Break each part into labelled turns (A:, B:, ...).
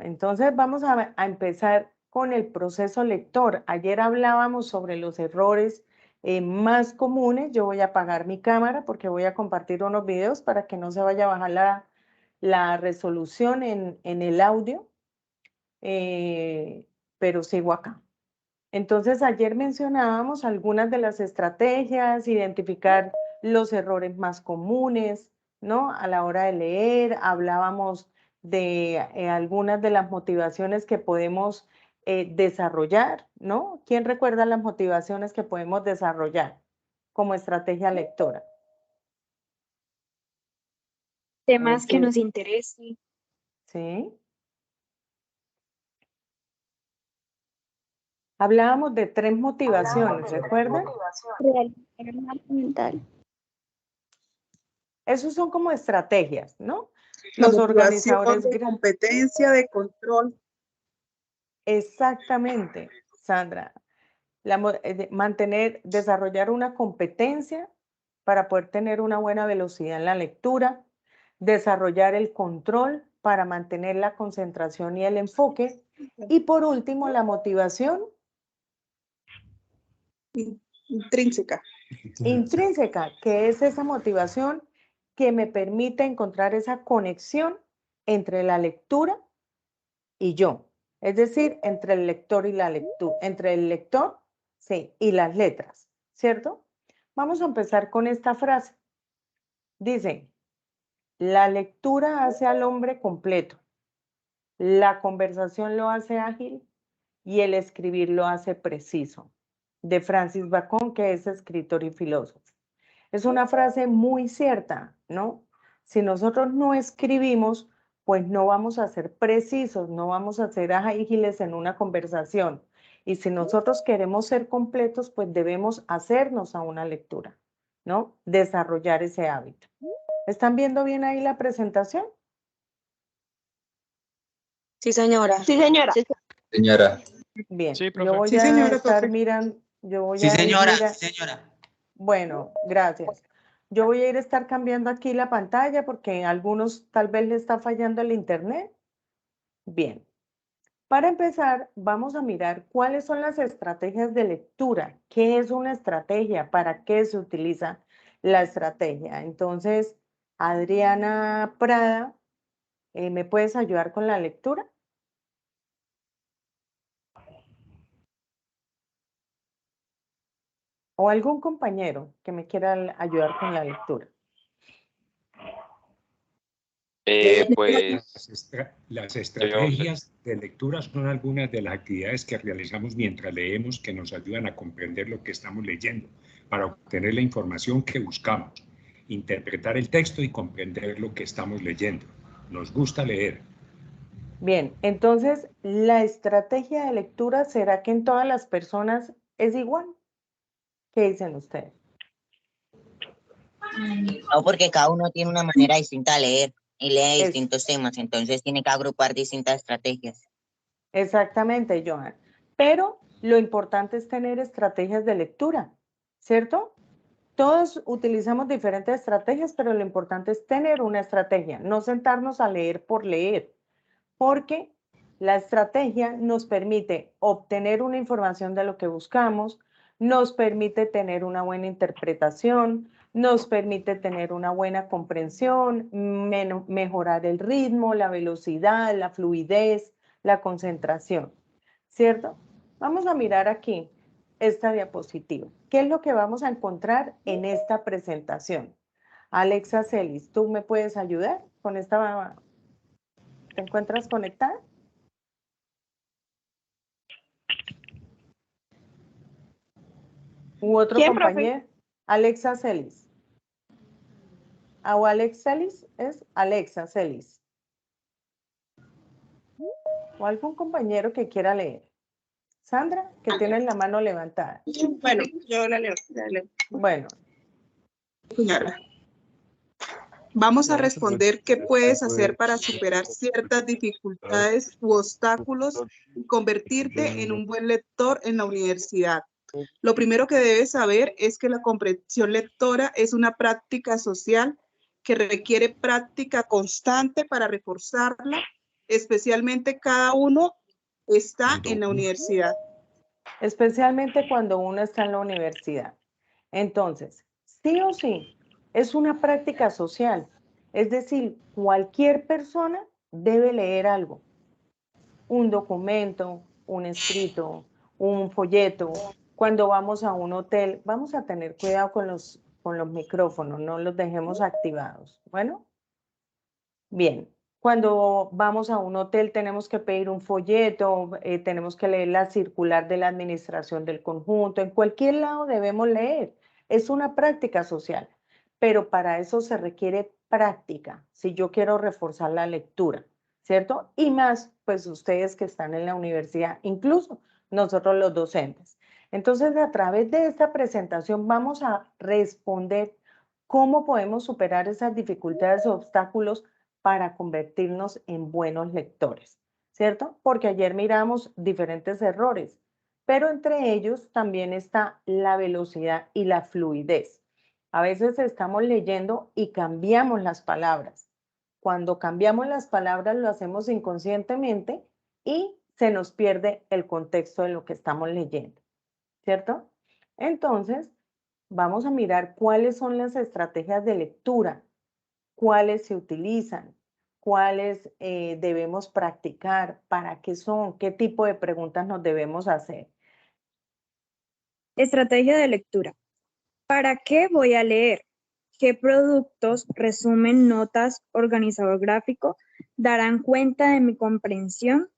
A: entonces vamos a empezar con el proceso lector. Ayer hablábamos sobre los errores más comunes. Yo voy a apagar mi cámara porque voy a compartir unos videos para que no se vaya a bajar la resolución en el audio, pero sigo acá. Entonces, ayer mencionábamos algunas de las estrategias, identificar los errores más comunes, ¿no? A la hora de leer, hablábamos de algunas de las motivaciones que podemos desarrollar, ¿no? ¿Quién recuerda las motivaciones que podemos desarrollar como estrategia lectora?
B: Temas que nos interesen.
A: Sí. Hablábamos de 3 motivaciones, ¿recuerdan?
B: Mental.
A: Esos son como estrategias, ¿no?
C: La
A: Los
C: motivación
A: organizadores
C: de competencia, de control.
A: Exactamente, Sandra. Desarrollar una competencia para poder tener una buena velocidad en la lectura, desarrollar el control para mantener la concentración y el enfoque, y por último, la motivación
C: Intrínseca.
A: intrínseca, que es esa motivación que me permite encontrar esa conexión entre la lectura y yo. Es decir, entre el lector y la lectura, entre el lector, sí, y las letras, ¿cierto? Vamos a empezar con esta frase. Dice, la lectura hace al hombre completo, la conversación lo hace ágil y el escribir lo hace preciso. De Francis Bacon, que es escritor y filósofo. Es una frase muy cierta, ¿no? Si nosotros no escribimos, pues no vamos a ser precisos, no vamos a ser ágiles en una conversación. Y si nosotros queremos ser completos, pues debemos hacernos a una lectura, ¿no? Desarrollar ese hábito. ¿Están viendo bien ahí la presentación?
B: Sí, señora.
D: Sí, señora.
E: Señora.
A: Bien,
F: Sí, profe.
A: yo voy
C: Sí,
A: a
C: señora,
A: estar
C: profe.
A: mirando, yo voy
E: Sí,
A: a ir
E: señora,
A: mira-
E: sí, señora.
A: Bueno, gracias. Yo voy a estar cambiando aquí la pantalla porque a algunos tal vez le está fallando el internet. Bien. Para empezar, vamos a mirar cuáles son las estrategias de lectura. ¿Qué es una estrategia? ¿Para qué se utiliza la estrategia? Entonces, Adriana Prada, ¿me puedes ayudar con la lectura? O algún compañero que me quiera ayudar con la lectura.
E: Pues
F: Las estrategias de lectura son algunas de las actividades que realizamos mientras leemos que nos ayudan a comprender lo que estamos leyendo, para obtener la información que buscamos, interpretar el texto y comprender lo que estamos leyendo. Nos gusta leer.
A: Bien, entonces, ¿la estrategia de lectura será que en todas las personas es igual? ¿Qué dicen ustedes?
G: No, porque cada uno tiene una manera distinta de leer y lee
A: Es-
G: distintos temas, entonces tiene que agrupar distintas estrategias.
A: Exactamente, Johan. Pero lo importante es tener estrategias de lectura, ¿cierto? Todos utilizamos diferentes estrategias, pero lo importante es tener una estrategia, no sentarnos a leer por leer, porque la estrategia nos permite obtener una información de lo que buscamos, nos permite tener una buena interpretación, nos permite tener una buena comprensión, mejorar el ritmo, la velocidad, la fluidez, la concentración, ¿cierto? Vamos a mirar aquí esta diapositiva. ¿Qué es lo que vamos a encontrar en esta presentación? Alexa Celis, ¿tú me puedes ayudar con esta? ¿Te encuentras conectada? ¿U otro
D: ¿Quién,
A: compañero? Alexa Celis. ¿O Alex Celis? Es Alexa Celis. ¿O algún compañero que quiera leer? Sandra, que tiene la mano levantada.
C: Bueno, yo la leo.
A: Bueno,
C: Señora. Vamos a responder qué puedes hacer para superar ciertas dificultades u obstáculos y convertirte en un buen lector en la universidad. Lo primero que debes saber es que la comprensión lectora es una práctica social que requiere práctica constante para reforzarla especialmente cada uno está en la universidad.
A: Especialmente cuando uno está en la universidad. Entonces, sí o sí, es una práctica social. Es decir, cualquier persona debe leer algo. Un documento, un escrito, un folleto. Cuando vamos a un hotel, vamos a tener cuidado con los micrófonos, no los dejemos activados. Bueno, bien. Cuando vamos a un hotel tenemos que pedir un folleto, tenemos que leer la circular de la administración del conjunto. En cualquier lado debemos leer. Es una práctica social, pero para eso se requiere práctica, si yo quiero reforzar la lectura, ¿cierto? Y más, pues ustedes que están en la universidad, incluso nosotros los docentes. Entonces, a través de esta presentación vamos a responder cómo podemos superar esas dificultades o obstáculos para convertirnos en buenos lectores, ¿cierto? Porque ayer miramos diferentes errores, pero entre ellos también está la velocidad y la fluidez. A veces estamos leyendo y cambiamos las palabras. Cuando cambiamos las palabras lo hacemos inconscientemente y se nos pierde el contexto de lo que estamos leyendo, ¿cierto? Entonces, vamos a mirar cuáles son las estrategias de lectura, cuáles se utilizan, cuáles debemos practicar, para qué son, qué tipo de preguntas nos debemos hacer.
B: Estrategia de lectura. ¿Para qué voy a leer? ¿Qué productos, resumen, notas, organizador gráfico darán cuenta de mi comprensión?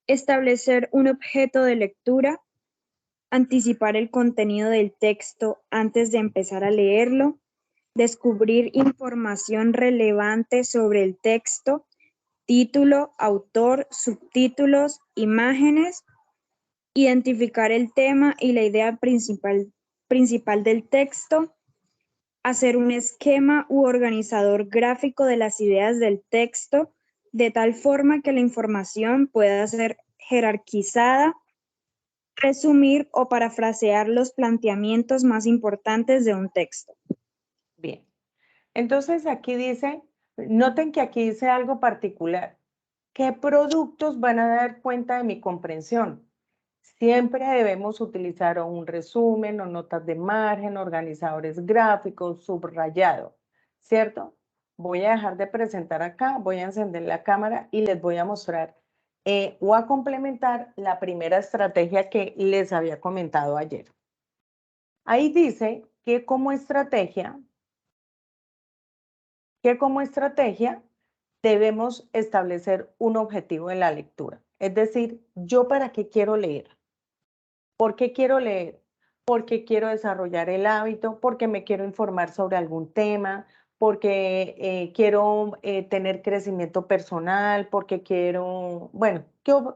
B: Establecer un objeto de lectura. Anticipar el contenido del texto antes de empezar a leerlo. Descubrir información relevante sobre el texto, título, autor, subtítulos, imágenes, identificar el tema y la idea principal del texto, hacer un esquema u organizador gráfico de las ideas del texto, de tal forma que la información pueda ser jerarquizada, resumir o parafrasear los planteamientos más importantes de un texto.
A: Bien, entonces aquí dice, noten que aquí dice algo particular. ¿Qué productos van a dar cuenta de mi comprensión? Siempre debemos utilizar o un resumen o notas de margen, organizadores gráficos, subrayado, ¿cierto? Voy a dejar de presentar acá, voy a encender la cámara y les voy a mostrar o a complementar la primera estrategia que les había comentado ayer. Ahí dice que como estrategia debemos establecer un objetivo de la lectura. Es decir, ¿yo para qué quiero leer? ¿Por qué quiero leer? Porque quiero desarrollar el hábito, porque me quiero informar sobre algún tema, porque quiero tener crecimiento personal, porque quiero, bueno,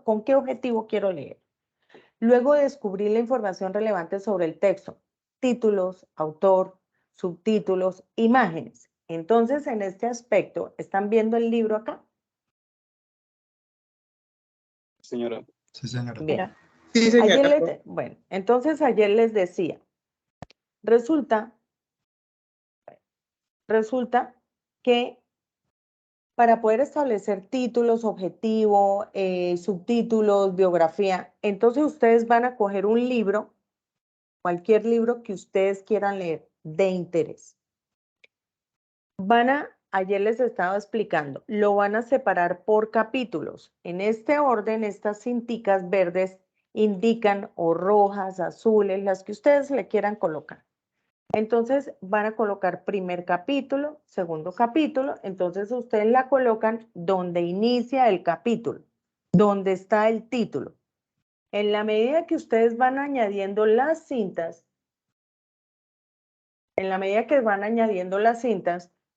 A: ¿con qué objetivo quiero leer? Luego descubrir la información relevante sobre el texto, títulos, autor, subtítulos, imágenes. Entonces, en este aspecto, ¿están viendo el libro acá?
D: Señora.
E: Sí, señora.
A: Bien.
C: Sí, señora.
A: Bueno, entonces ayer les decía, resulta que para poder establecer títulos, objetivo, subtítulos, biografía, entonces ustedes van a coger un libro, cualquier libro que ustedes quieran leer de interés. Ayer les estaba explicando, lo van a separar por capítulos. En este orden, estas cinticas verdes indican o rojas, azules, las que ustedes le quieran colocar. Entonces van a colocar primer capítulo, segundo capítulo, entonces ustedes la colocan donde inicia el capítulo, donde está el título. En la medida que ustedes van añadiendo las cintas,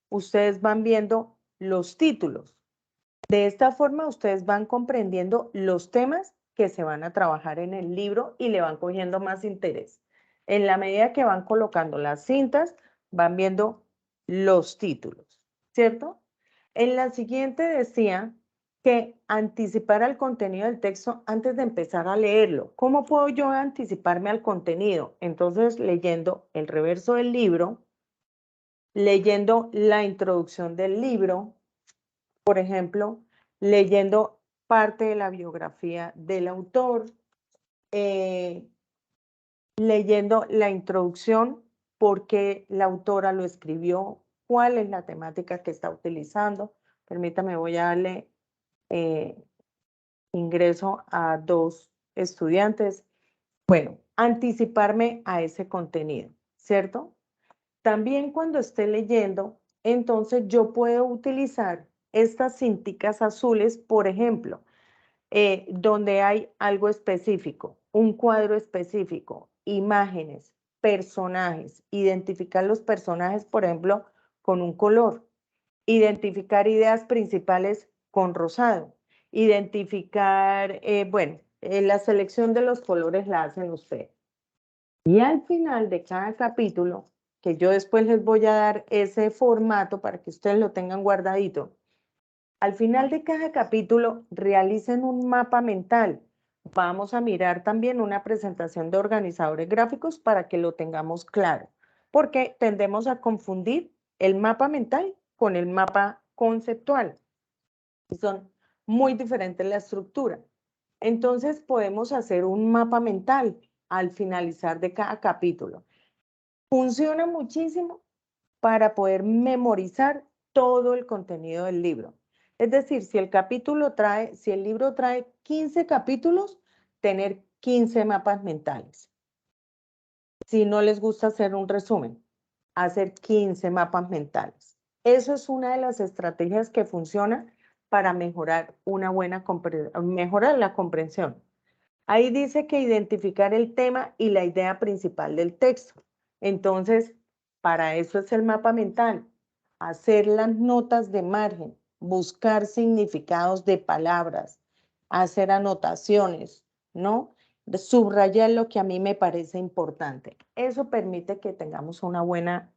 A: ustedes van viendo los títulos. De esta forma, ustedes van comprendiendo los temas que se van a trabajar en el libro y le van cogiendo más interés. En la medida que van colocando las cintas, van viendo los títulos, ¿cierto? En la siguiente decía que anticipar el contenido del texto antes de empezar a leerlo. ¿Cómo puedo yo anticiparme al contenido? Entonces, leyendo el reverso del libro, leyendo la introducción del libro, por ejemplo, leyendo parte de la biografía del autor, leyendo la introducción, por qué la autora lo escribió, cuál es la temática que está utilizando. Permítame, voy a darle ingreso a 2 estudiantes. Bueno, anticiparme a ese contenido, ¿cierto? También cuando esté leyendo, entonces yo puedo utilizar estas cinticas azules, por ejemplo, donde hay algo específico, un cuadro específico, imágenes, personajes, identificar los personajes, por ejemplo, con un color, identificar ideas principales con rosado, identificar, bueno, la selección de los colores la hacen ustedes. Y al final de cada capítulo, que yo después les voy a dar ese formato para que ustedes lo tengan guardadito, al final de cada capítulo realicen un mapa mental. Vamos a mirar también una presentación de organizadores gráficos para que lo tengamos claro, porque tendemos a confundir el mapa mental con el mapa conceptual. Son muy diferentes la estructura. Entonces podemos hacer un mapa mental al finalizar de cada capítulo. Funciona muchísimo para poder memorizar todo el contenido del libro. Es decir, si el libro trae 15 capítulos, tener 15 mapas mentales. Si no les gusta hacer un resumen, hacer 15 mapas mentales. Eso es una de las estrategias que funciona para mejorar mejorar la comprensión. Ahí dice que identificar el tema y la idea principal del texto. Entonces, para eso es el mapa mental. Hacer las notas de margen, buscar significados de palabras, hacer anotaciones, ¿no? Subrayar lo que a mí me parece importante. Eso permite que tengamos una buena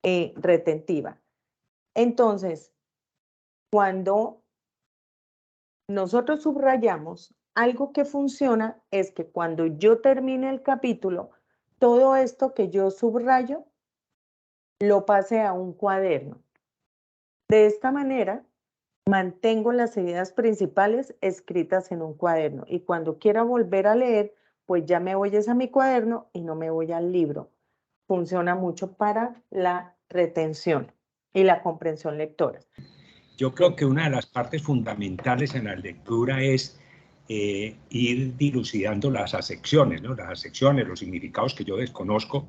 A: retentiva. Entonces, cuando nosotros subrayamos, algo que funciona es que cuando yo termine el capítulo, todo esto que yo subrayo lo pase a un cuaderno. De esta manera, mantengo las ideas principales escritas en un cuaderno y cuando quiera volver a leer, pues ya me voy a mi cuaderno y no me voy al libro. Funciona mucho para la retención y la comprensión lectora.
F: Yo creo que una de las partes fundamentales en la lectura es ir dilucidando las acepciones, ¿no? Las acepciones, los significados que yo desconozco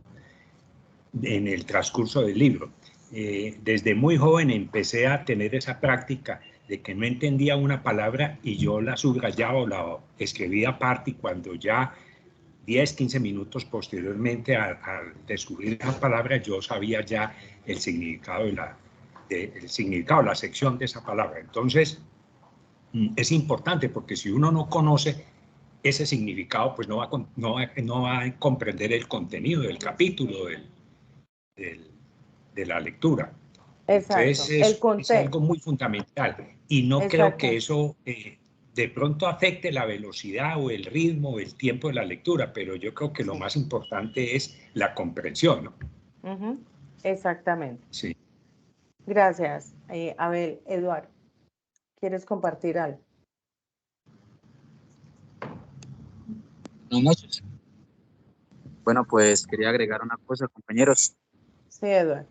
F: en el transcurso del libro. Desde muy joven empecé a tener esa práctica de que no entendía una palabra y yo la subrayaba o la escribía aparte, y cuando ya 10, 15 minutos posteriormente al descubrir esa palabra, yo sabía ya el significado la sección de esa palabra. Entonces, es importante porque si uno no conoce ese significado, pues no va a comprender el contenido del capítulo, de la lectura.
A: Exacto.
F: Entonces, es algo muy fundamental y no
A: Exacto.
F: creo que eso de pronto afecte la velocidad o el ritmo o el tiempo de la lectura, pero yo creo que lo más importante es la comprensión, ¿no?
A: Exactamente.
F: Sí.
A: Gracias. A ver, Eduardo, ¿quieres compartir algo?
E: No muchos. Bueno, pues quería agregar una cosa, compañeros.
A: Sí, Eduardo.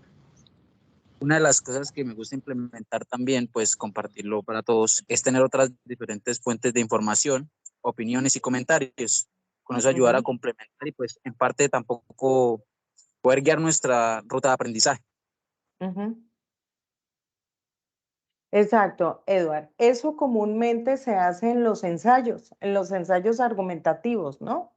E: Una de las cosas que me gusta implementar también, pues compartirlo para todos, es tener otras diferentes fuentes de información, opiniones y comentarios. Con eso ayudar a complementar y pues en parte tampoco poder guiar nuestra ruta de aprendizaje.
A: Exacto, Eduardo. Eso comúnmente se hace en los ensayos argumentativos, ¿no?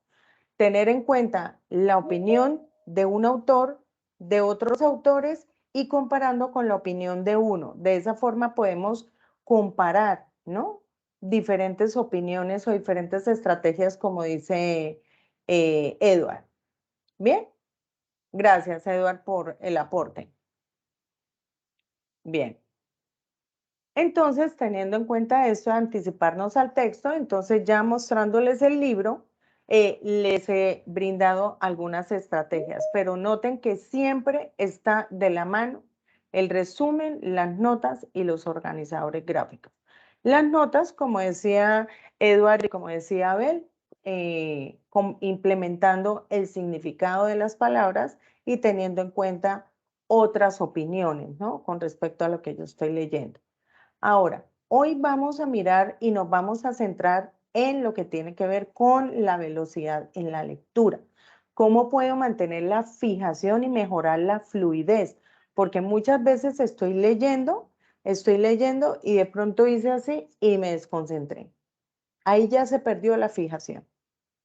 A: Tener en cuenta la opinión de un autor, de otros autores y comparando con la opinión de uno. De esa forma podemos comparar, ¿no? Diferentes opiniones o diferentes estrategias, como dice Eduardo. Bien, gracias, Eduardo, por el aporte. Bien. Entonces, teniendo en cuenta esto, anticiparnos al texto, entonces ya mostrándoles el libro, les he brindado algunas estrategias, pero noten que siempre está de la mano el resumen, las notas y los organizadores gráficos. Las notas, como decía Eduardo y como decía Abel, implementando el significado de las palabras y teniendo en cuenta otras opiniones, ¿no? Con respecto a lo que yo estoy leyendo. Ahora, hoy vamos a mirar y nos vamos a centrar en lo que tiene que ver con la velocidad en la lectura. ¿Cómo puedo mantener la fijación y mejorar la fluidez? Porque muchas veces estoy leyendo y de pronto hice así y me desconcentré. Ahí ya se perdió la fijación,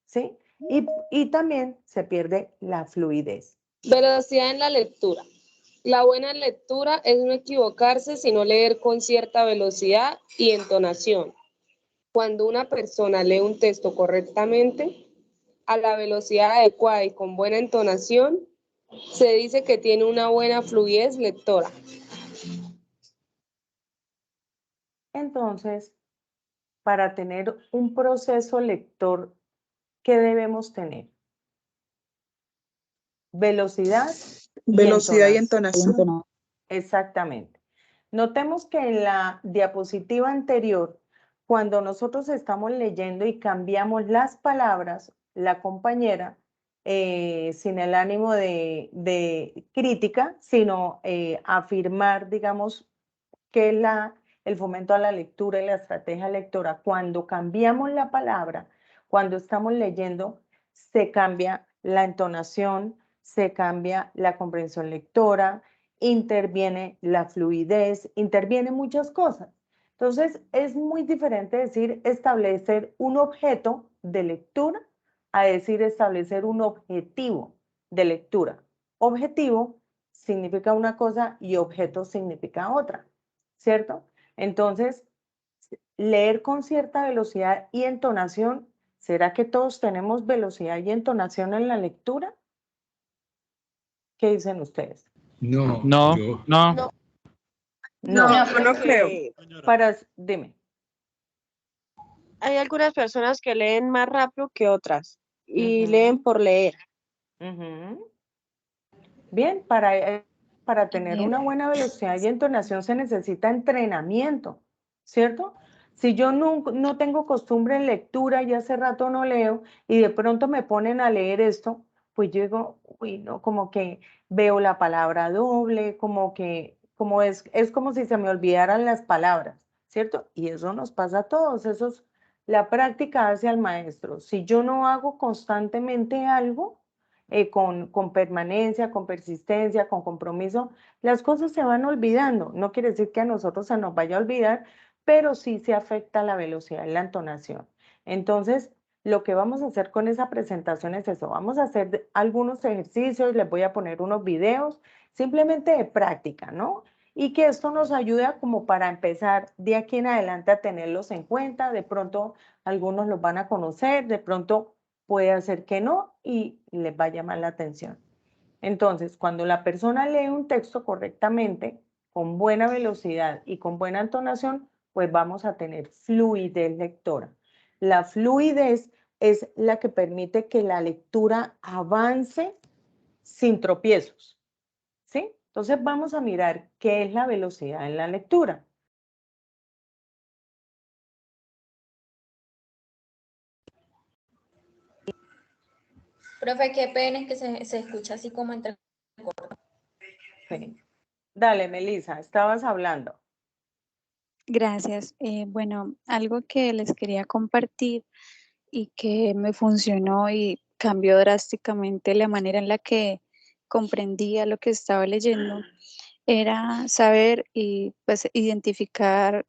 A: ¿sí? Y también se pierde la fluidez.
H: Velocidad en la lectura. La buena lectura es no equivocarse, sino leer con cierta velocidad y entonación. Cuando una persona lee un texto correctamente, a la velocidad adecuada y con buena entonación, se dice que tiene una buena fluidez lectora.
A: Entonces, para tener un proceso lector, ¿qué debemos tener? Velocidad
C: Velocidad y entonación.
A: Exactamente. Notemos que en la diapositiva anterior, cuando nosotros estamos leyendo y cambiamos las palabras, la compañera, sin el ánimo de crítica, sino afirmar, digamos, que es el fomento a la lectura y la estrategia lectora, cuando cambiamos la palabra, cuando estamos leyendo, se cambia la entonación, se cambia la comprensión lectora, interviene la fluidez, interviene muchas cosas. Entonces, es muy diferente decir establecer un objeto de lectura a decir establecer un objetivo de lectura. Objetivo significa una cosa y objeto significa otra, ¿cierto? Entonces, leer con cierta velocidad y entonación, ¿será que todos tenemos velocidad y entonación en la lectura? ¿Qué dicen ustedes?
F: No,
E: No,
F: yo,
E: no.
A: No,
C: yo no creo.
A: Dime.
I: Hay algunas personas que leen más rápido que otras y leen por leer.
A: Ujú. Bien, para tener una buena velocidad y entonación se necesita entrenamiento, ¿cierto? Si yo no tengo costumbre en lectura y hace rato no leo y de pronto me ponen a leer esto, pues yo digo, uy, no, como que veo la palabra doble, es como si se me olvidaran las palabras, ¿cierto? Y eso nos pasa a todos, eso es la práctica hacia el maestro. Si yo no hago constantemente algo, con permanencia, con persistencia, con compromiso, las cosas se van olvidando. No quiere decir que a nosotros se nos vaya a olvidar, pero sí se afecta la velocidad y la entonación. Entonces, lo que vamos a hacer con esa presentación es eso. Vamos a hacer algunos ejercicios, les voy a poner unos videos, simplemente de práctica, ¿no? Y que esto nos ayude como para empezar de aquí en adelante a tenerlos en cuenta. De pronto, algunos los van a conocer, de pronto puede hacer que no y les va a llamar la atención. Entonces, cuando la persona lee un texto correctamente, con buena velocidad y con buena entonación, pues vamos a tener fluidez lectora. La fluidez es la que permite que la lectura avance sin tropiezos, ¿sí? Entonces vamos a mirar qué es la velocidad en la lectura.
J: Profe, qué pena es que se escucha así como entre...
A: Sí. Dale, Melissa, estabas hablando.
B: Gracias. Bueno, algo que les quería compartir y que me funcionó y cambió drásticamente la manera en la que comprendía lo que estaba leyendo era saber y pues identificar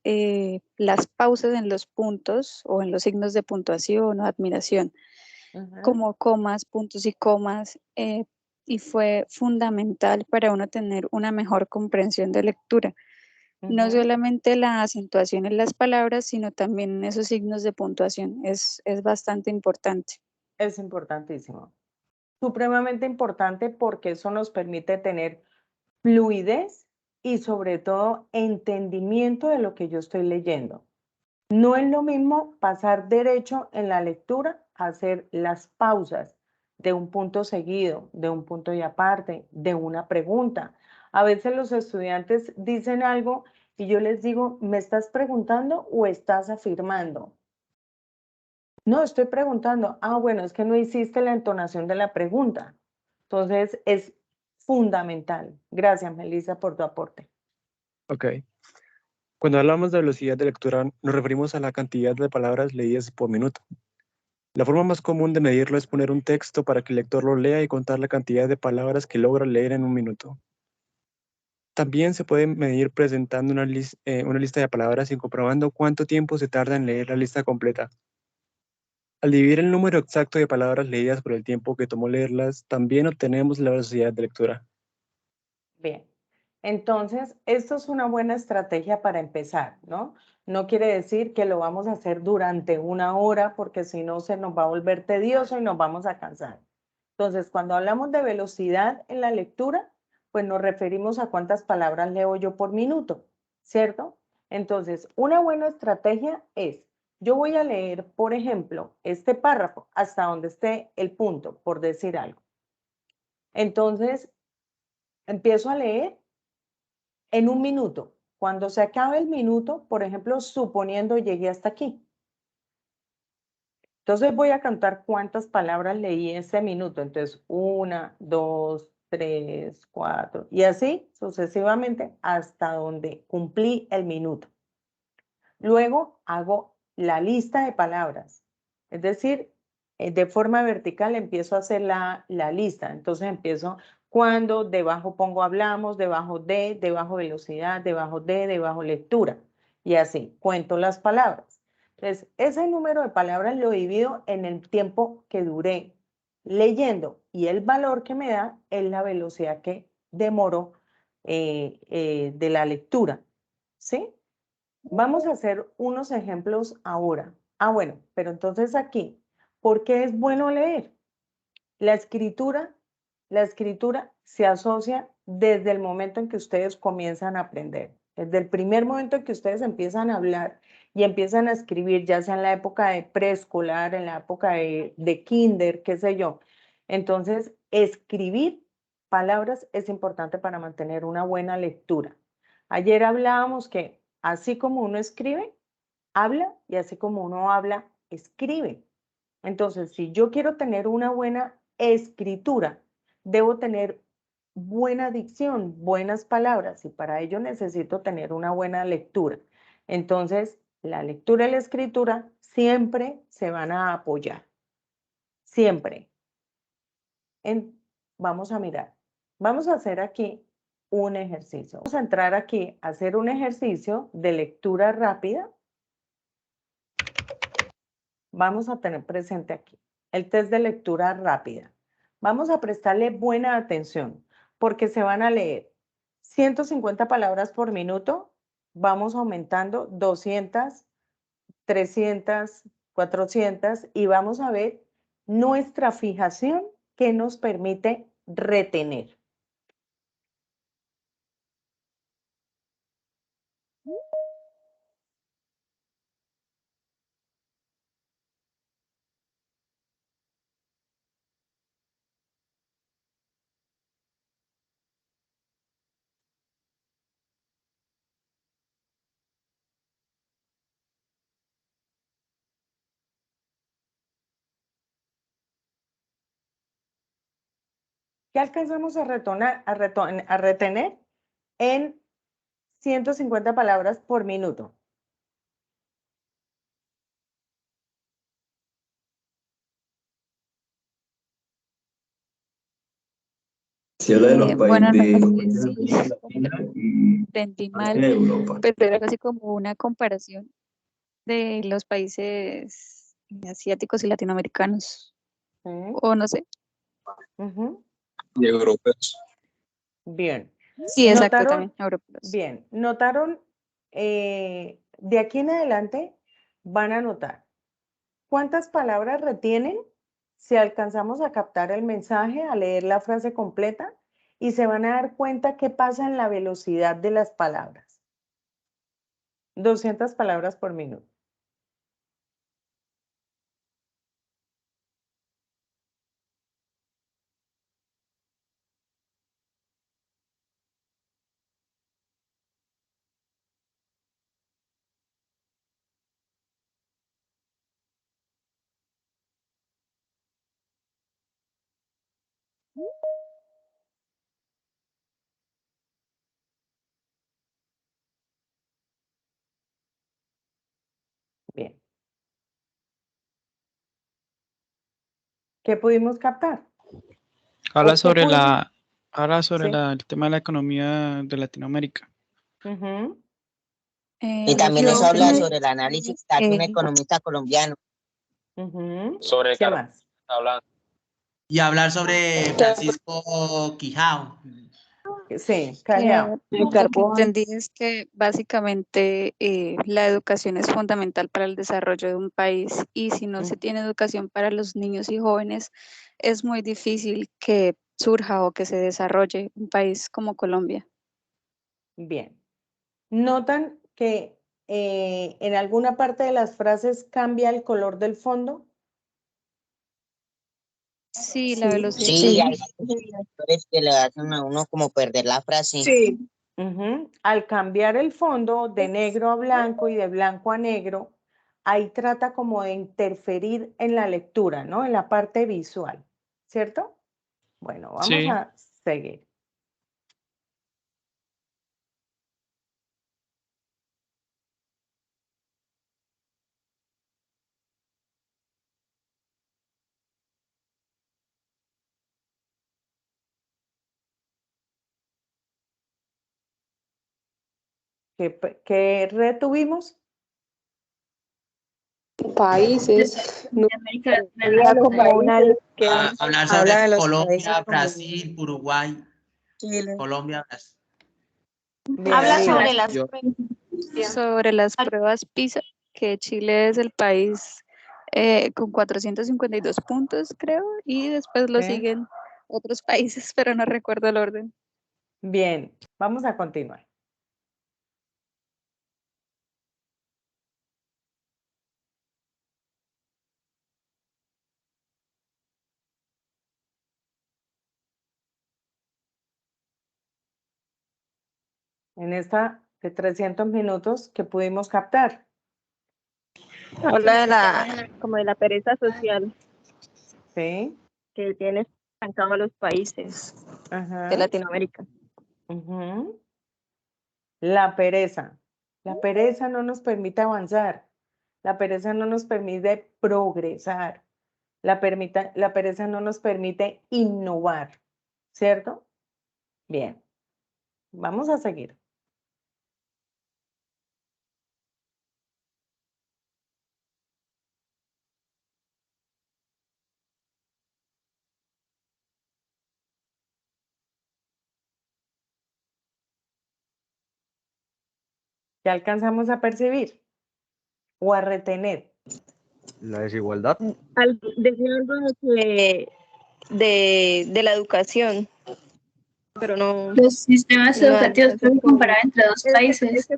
B: las pausas en los puntos o en los signos de puntuación o admiración, como comas, puntos y comas, y fue fundamental para uno tener una mejor comprensión de lectura. No solamente la acentuación en las palabras, sino también en esos signos de puntuación. Es bastante importante.
A: Es importantísimo. Supremamente importante porque eso nos permite tener fluidez y sobre todo entendimiento de lo que yo estoy leyendo. No es lo mismo pasar derecho en la lectura a hacer las pausas de un punto seguido, de un punto y aparte, de una pregunta. A veces los estudiantes dicen algo y yo les digo, ¿me estás preguntando o estás afirmando? No, estoy preguntando. Ah, bueno, es que no hiciste la entonación de la pregunta. Entonces, es fundamental. Gracias, Melissa, por tu aporte.
K: Ok. Cuando hablamos de velocidad de lectura, nos referimos a la cantidad de palabras leídas por minuto. La forma más común de medirlo es poner un texto para que el lector lo lea y contar la cantidad de palabras que logra leer en un minuto. También se puede medir presentando una lista de palabras y comprobando cuánto tiempo se tarda en leer la lista completa. Al dividir el número exacto de palabras leídas por el tiempo que tomó leerlas, también obtenemos la velocidad de lectura.
A: Bien, entonces, esto es una buena estrategia para empezar, ¿no? No quiere decir que lo vamos a hacer durante una hora, porque si no se nos va a volver tedioso y nos vamos a cansar. Entonces, cuando hablamos de velocidad en la lectura, pues nos referimos a cuántas palabras leo yo por minuto, ¿cierto? Entonces, una buena estrategia es, yo voy a leer, por ejemplo, este párrafo hasta donde esté el punto, por decir algo. Entonces, empiezo a leer en un minuto. Cuando se acabe el minuto, por ejemplo, suponiendo llegué hasta aquí. Entonces voy a contar cuántas palabras leí en ese minuto. Entonces, 1, 2, 3, 4 y así sucesivamente hasta donde cumplí el minuto. Luego hago la lista de palabras. Es decir, de forma vertical empiezo a hacer la lista. Entonces empiezo cuando debajo pongo hablamos, debajo velocidad, debajo lectura. Y así, cuento las palabras. Entonces, ese número de palabras lo divido en el tiempo que duré leyendo y el valor que me da es la velocidad que demoro de la lectura. ¿Sí? Vamos a hacer unos ejemplos ahora. Ah, bueno, pero entonces aquí, ¿por qué es bueno leer? La escritura se asocia desde el momento en que ustedes comienzan a aprender. Desde el primer momento en que ustedes empiezan a hablar y empiezan a escribir, ya sea en la época de preescolar, en la época de kinder, qué sé yo. Entonces, escribir palabras es importante para mantener una buena lectura. Ayer hablábamos que así como uno escribe, habla y así como uno habla, escribe. Entonces, si yo quiero tener una buena escritura, debo tener buena dicción, buenas palabras, y para ello necesito tener una buena lectura. Entonces, la lectura y la escritura siempre se van a apoyar, siempre. Vamos a mirar, vamos a hacer aquí un ejercicio. Vamos a entrar aquí a hacer un ejercicio de lectura rápida. Vamos a tener presente aquí el test de lectura rápida. Vamos a prestarle buena atención porque se van a leer 150 palabras por minuto. Vamos aumentando 200, 300, 400 y vamos a ver nuestra fijación que nos permite retener. ¿Qué alcanzamos a retener en 150 palabras por minuto?
L: Bueno, no sé si entendí mal, pero era casi como una comparación de los países asiáticos y latinoamericanos, o no sé.
D: Y europeos.
A: Bien.
L: Sí, exacto,
A: ¿Notaron?
L: también europeos.
A: Bien, ¿notaron? De aquí en adelante van a notar cuántas palabras retienen si alcanzamos a captar el mensaje, a leer la frase completa, y se van a dar cuenta qué pasa en la velocidad de las palabras. 200 palabras por minuto. Bien. ¿Qué pudimos captar?
M: Habla sobre
A: Sí.
M: el tema de la economía de Latinoamérica.
A: Ujú.
G: Y también nos habla sobre el análisis que hace un economista colombiano.
A: Ujú.
D: Sobre
A: ¿Qué más?
D: hablando.
N: Y hablar sobre Francisco Quijao.
A: Sí, Callao.
L: Lo que entendí es que básicamente la educación es fundamental para el desarrollo de un país y si no se tiene educación para los niños y jóvenes, es muy difícil que surja o que se desarrolle un país como Colombia.
A: Bien. ¿Notan que en alguna parte de las frases cambia el color del fondo?
L: Sí, la velocidad.
G: Sí, hay factores que le hacen a uno como perder la frase.
C: Sí.
A: Ujú. Al cambiar el fondo de negro a blanco y de blanco a negro, ahí trata como de interferir en la lectura, ¿no? En la parte visual, ¿cierto? Bueno, vamos
M: Sí.
A: a seguir. ¿Qué retuvimos?
H: Países.
N: Hablar sobre Colombia, Brasil, Uruguay.
I: Chile.
N: Colombia, Brasil.
A: Bien,
J: Habla
A: Lina.
J: sobre las
L: Pruebas PISA, que Chile es el país con 452 puntos, creo, y después lo
A: Sí.
L: siguen otros países, pero no recuerdo el orden.
A: Bien, vamos a continuar. En esta de 300 minutos que pudimos captar.
I: Habla como de la pereza social
A: Sí.
I: que tiene estancado a los países
A: Ajá.
I: de Latinoamérica.
A: Ujú. La pereza. La pereza no nos permite avanzar. La pereza no nos permite progresar. La pereza no nos permite innovar. ¿Cierto? Bien. Vamos a seguir. ¿Qué alcanzamos a percibir o a retener?
O: La desigualdad.
I: Decía algo de la educación, pero no.
J: Los sistemas educativos pueden comparar entre dos países.
I: Es que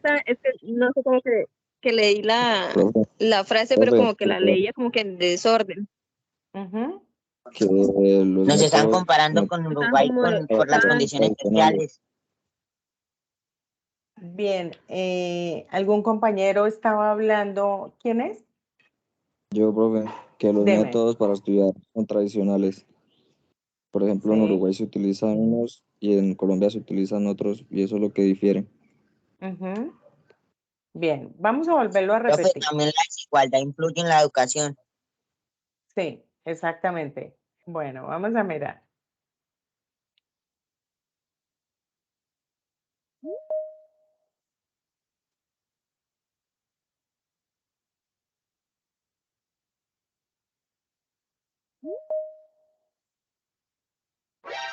I: no sé cómo que leí la frase, pero como que la leía como que en desorden.
A: Ujú.
G: Que nos están comparando con Uruguay por las condiciones sociales.
A: Bien, ¿algún compañero estaba hablando? ¿Quién es?
O: Yo, profe, que los
A: Deme.
O: métodos para estudiar son tradicionales. Por ejemplo, en
A: Sí.
O: Uruguay se utilizan unos y en Colombia se utilizan otros, y eso es lo que difiere.
A: Ujú. Bien, vamos a volverlo a
G: Profe,
A: repetir.
G: también la desigualdad influye en la educación.
A: Sí, exactamente. Bueno, vamos a mirar.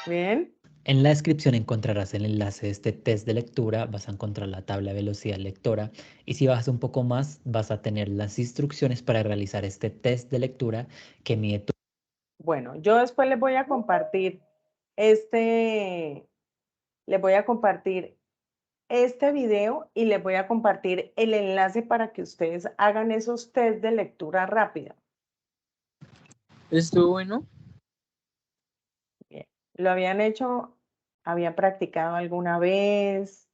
A: Bien.
P: En la descripción encontrarás el enlace de este test de lectura, vas a encontrar la tabla de velocidad lectora y si bajas un poco más vas a tener las instrucciones para realizar este test de lectura que mide tu...
A: Bueno, yo después les voy a compartir este video y les voy a compartir el enlace para que ustedes hagan esos test de lectura rápida.
E: ¿Estuvo bueno?
A: Bien. ¿Lo habían hecho? ¿Habían practicado alguna vez?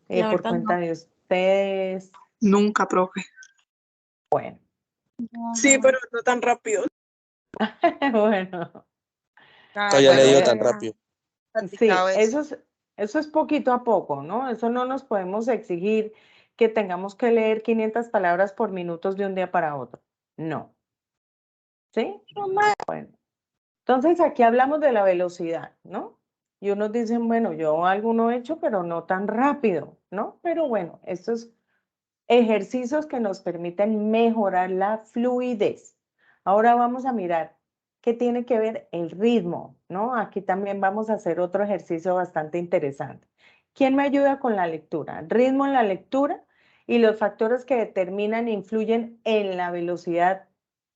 I: La
A: Por
I: verdad,
A: cuenta
I: no.
A: de ustedes.
C: Nunca, profe.
A: Bueno.
C: Sí, pero no tan rápido.
A: Bueno. Ah,
Q: No, yo he
A: bueno,
Q: leído tan rápido.
A: sí, eso es poquito a poco, ¿no? Eso no nos podemos exigir que tengamos que leer 500 palabras por minutos de un día para otro. No. ¿Sí? Bueno. Entonces aquí hablamos de la velocidad, ¿no? Y unos dicen, bueno, yo alguno he hecho, pero no tan rápido, ¿no? Pero bueno, estos ejercicios que nos permiten mejorar la fluidez. Ahora vamos a mirar qué tiene que ver el ritmo, ¿no? Aquí también vamos a hacer otro ejercicio bastante interesante. ¿Quién me ayuda con la lectura? Ritmo en la lectura y los factores que determinan e influyen en la velocidad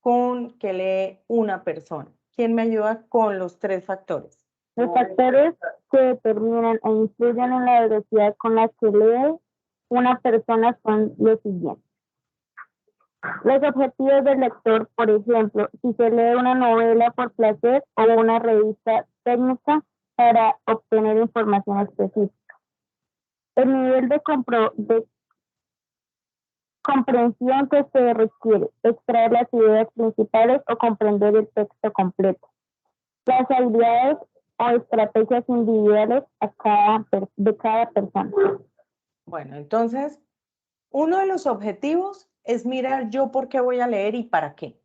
A: con que lee una persona. ¿Quién me ayuda con los 3 factores?
R: Los factores que determinan e influyen en la velocidad con la que lee una persona son los siguientes. Los objetivos del lector, por ejemplo, si se lee una novela por placer o una revista técnica para obtener información específica. El nivel de comprensión que se requiere, extraer las ideas principales o comprender el texto completo. Las habilidades o estrategias individuales de cada persona.
A: Bueno, entonces, uno de los objetivos es mirar yo por qué voy a leer y para qué.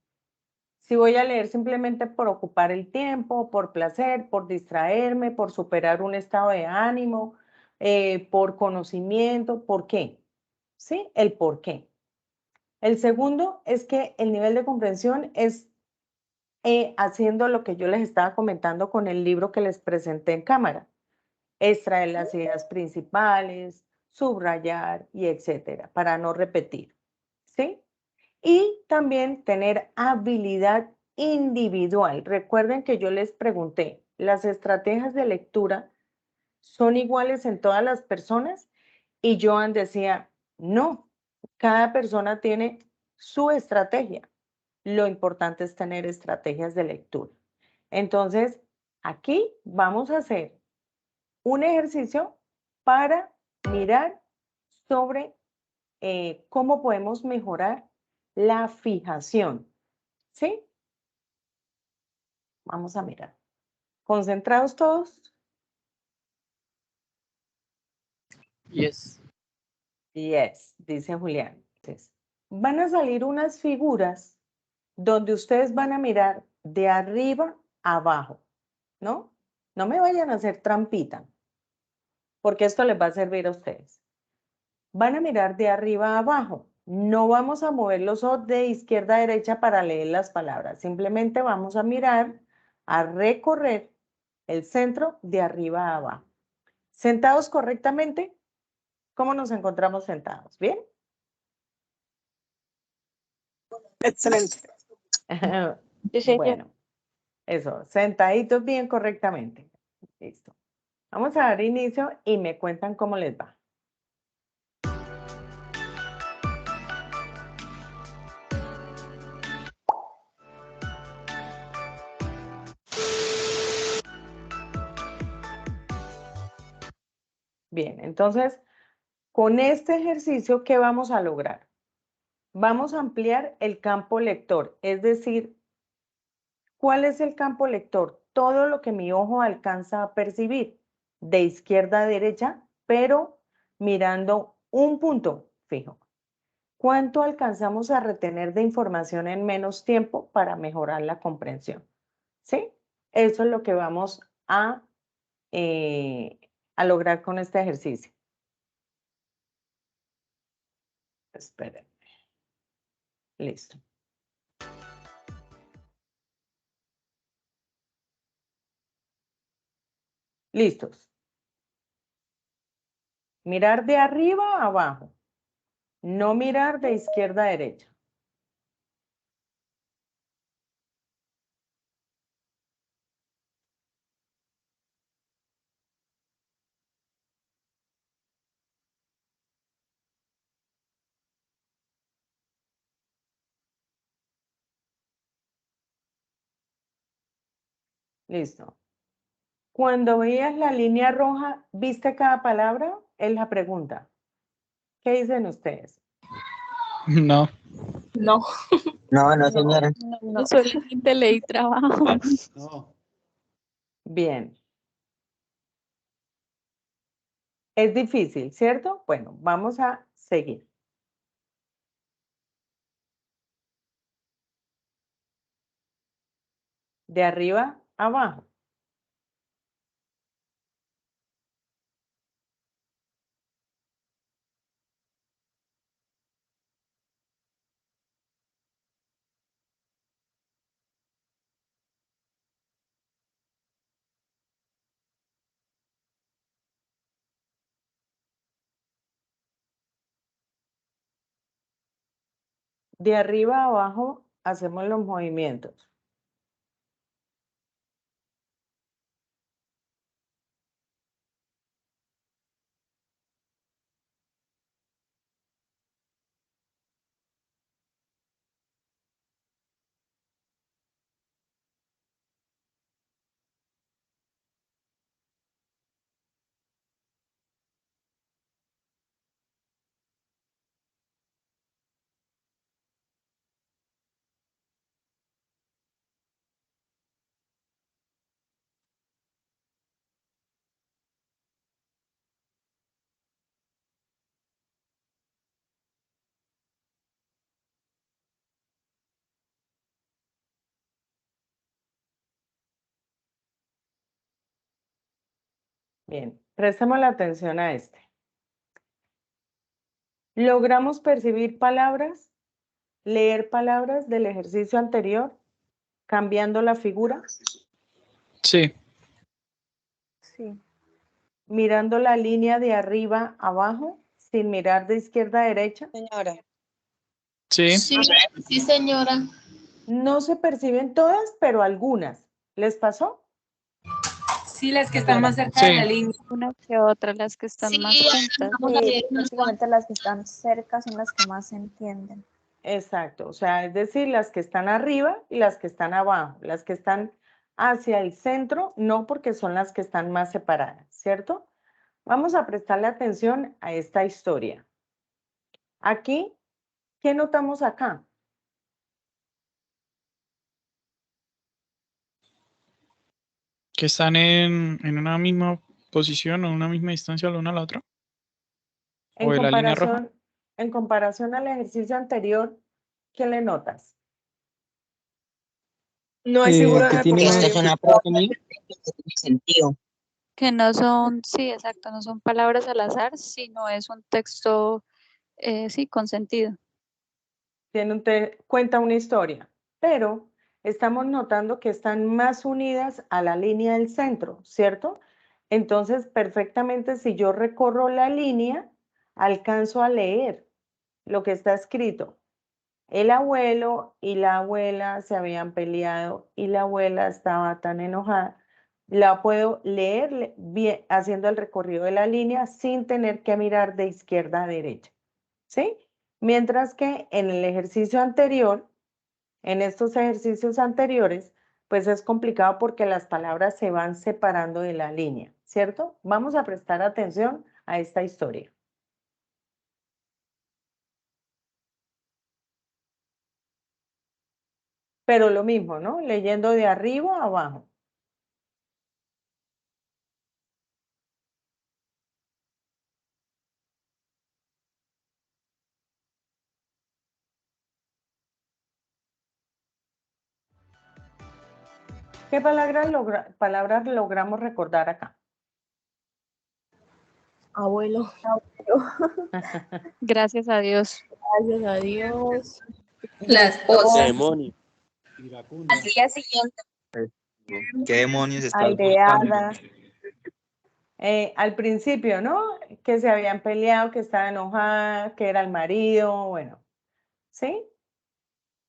A: Si voy a leer simplemente por ocupar el tiempo, por placer, por distraerme, por superar un estado de ánimo, por conocimiento, ¿por qué? ¿Sí? El por qué. El segundo es que el nivel de comprensión es haciendo lo que yo les estaba comentando con el libro que les presenté en cámara. Extraer las ideas principales, subrayar y etcétera, para no repetir. ¿Sí? Y también tener habilidad individual. Recuerden que yo les pregunté, ¿las estrategias de lectura son iguales en todas las personas? Y Joan decía, no, cada persona tiene su estrategia. Lo importante es tener estrategias de lectura. Entonces, aquí vamos a hacer un ejercicio para mirar sobre cómo podemos mejorar la fijación. ¿Sí? Vamos a mirar. ¿Concentrados todos?
M: Yes.
A: Yes, dice Julián. Entonces, van a salir unas figuras donde ustedes van a mirar de arriba a abajo, ¿no? No me vayan a hacer trampita, porque esto les va a servir a ustedes. Van a mirar de arriba a abajo. No vamos a mover los ojos de izquierda a derecha para leer las palabras. Simplemente vamos a mirar, a recorrer el centro de arriba a abajo. ¿Sentados correctamente? ¿Cómo nos encontramos sentados? ¿Bien?
C: Excelente.
A: Bueno, eso, sentaditos bien correctamente. Listo. Vamos a dar inicio y me cuentan cómo les va. Bien, entonces, con este ejercicio, ¿qué vamos a lograr? Vamos a ampliar el campo lector, es decir, ¿cuál es el campo lector? Todo lo que mi ojo alcanza a percibir, de izquierda a derecha, pero mirando un punto fijo. ¿Cuánto alcanzamos a retener de información en menos tiempo para mejorar la comprensión? ¿Sí? Eso es lo que vamos a lograr con este ejercicio. Espérenme. Listo. Listos. Mirar de arriba a abajo. No mirar de izquierda a derecha. Listo. Cuando veías la línea roja, ¿viste cada palabra? Es la pregunta. ¿Qué dicen ustedes?
M: No.
J: No.
G: No, no, señora.
L: No, solamente leí trabajo.
N: No.
A: Bien. Es difícil, ¿cierto? Bueno, vamos a seguir. De arriba a abajo. De arriba a abajo hacemos los movimientos. Bien, prestemos la atención a este. ¿Logramos percibir palabras, leer palabras del ejercicio anterior, cambiando la figura?
M: Sí.
B: Sí.
A: Mirando la línea de arriba a abajo, sin mirar de izquierda a derecha.
I: Señora.
M: Sí.
J: Sí, señora.
A: No se perciben todas, pero algunas. ¿Les pasó?
Q: Sí, las que están más cerca de la línea.
L: Una que otra, las que están más juntas.
B: Básicamente las que están cerca son las que más se entienden.
A: Exacto, o sea, es decir, las que están arriba y las que están abajo. Las que están hacia el centro, no, porque son las que están más separadas, ¿cierto? Vamos a prestarle atención a esta historia. Aquí, ¿qué notamos acá?
M: Que están en una misma posición o una misma distancia la una a la otra.
A: En
M: o de la línea roja.
A: En comparación al ejercicio anterior, ¿qué le notas?
I: No hay figura
G: que tiene
I: esto
G: es una prueba que tiene sentido.
L: Que no son, sí, exacto, no son palabras al azar, sino es un texto, sí, con sentido.
A: Cuenta una historia, pero estamos notando que están más unidas a la línea del centro, ¿cierto? Entonces, perfectamente, si yo recorro la línea, alcanzo a leer lo que está escrito. El abuelo y la abuela se habían peleado y la abuela estaba tan enojada. La puedo leer bien, haciendo el recorrido de la línea sin tener que mirar de izquierda a derecha, ¿sí? Mientras que en el ejercicio anterior, en estos ejercicios anteriores, pues es complicado porque las palabras se van separando de la línea, ¿cierto? Vamos a prestar atención a esta historia. Pero lo mismo, ¿no? Leyendo de arriba a abajo. ¿Qué palabras logramos recordar acá?
I: Abuelo.
L: Gracias a Dios.
I: Gracias a Dios.
J: La esposa.
F: Demonio.
J: Al día siguiente.
E: ¿Qué demonios está
B: Aireada.
A: Al principio, ¿no? Que se habían peleado, que estaba enojada, que era el marido, bueno, ¿sí?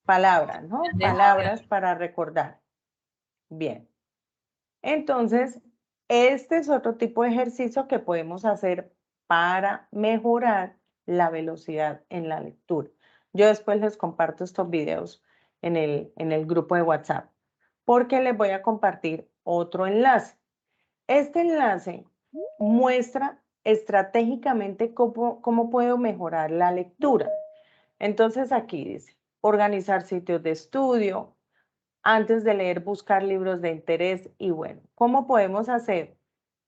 A: Palabras, ¿no? Palabras para recordar. Bien. Entonces, este es otro tipo de ejercicio que podemos hacer para mejorar la velocidad en la lectura. Yo después les comparto estos videos en el grupo de WhatsApp, porque les voy a compartir otro enlace. Este enlace muestra estratégicamente cómo puedo mejorar la lectura. Entonces aquí dice, organizar sitios de estudio, Antes de leer, buscar libros de interés y bueno, ¿cómo podemos hacer?